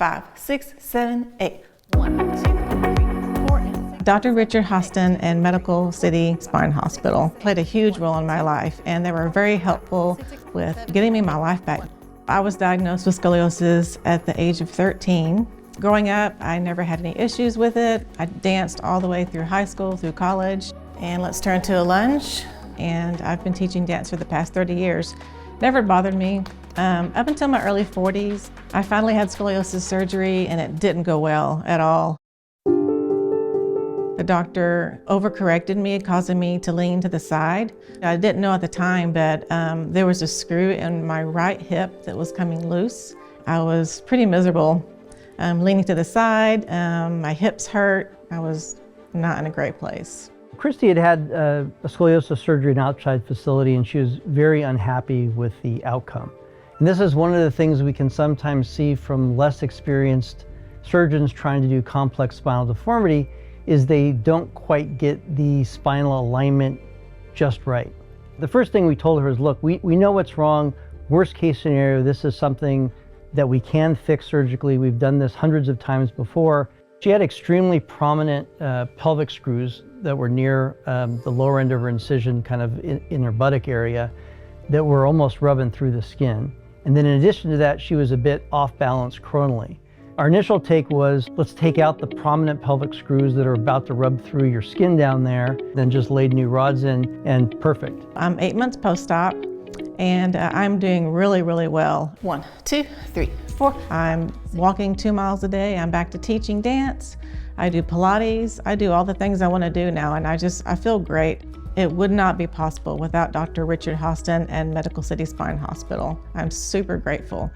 5, 6, 7, 8. 1, 2, 3, 4, and 6. Dr. Richard Hostin and Medical City Spine Hospital played a huge role in my life, and they were very helpful with getting me my life back. I was diagnosed with scoliosis at the age of 13. Growing up, I never had any issues with it. I danced all the way through high school, through college. And let's turn to a lunge. And I've been teaching dance for the past 30 years. Never bothered me. Up until my early 40s, I finally had scoliosis surgery and it didn't go well at all. The doctor overcorrected me, causing me to lean to the side. I didn't know at the time, but there was a screw in my right hip that was coming loose. I was pretty miserable. Leaning to the side, my hips hurt. I was not in a great place. Kristie had had a scoliosis surgery in an outside facility, and she was very unhappy with the outcome. And this is one of the things we can sometimes see from less experienced surgeons trying to do complex spinal deformity, is they don't quite get the spinal alignment just right. The first thing we told her is, look, we know what's wrong. Worst case scenario, this is something that we can fix surgically. We've done this hundreds of times before. She had extremely prominent pelvic screws that were near the lower end of her incision, kind of in her buttock area, that were almost rubbing through the skin. And then in addition to that, she was a bit off balance coronally. Our initial take was, let's take out the prominent pelvic screws that are about to rub through your skin down there, then just laid new rods in, and perfect. I'm 8 months post-op, and I'm doing really, really well. 1, 2, 3, 4. I'm walking 2 miles a day. I'm back to teaching dance. I do Pilates. I do all the things I want to do now, and I feel great. It would not be possible without Dr. Richard Hostin and Medical City Spine Hospital. I'm super grateful.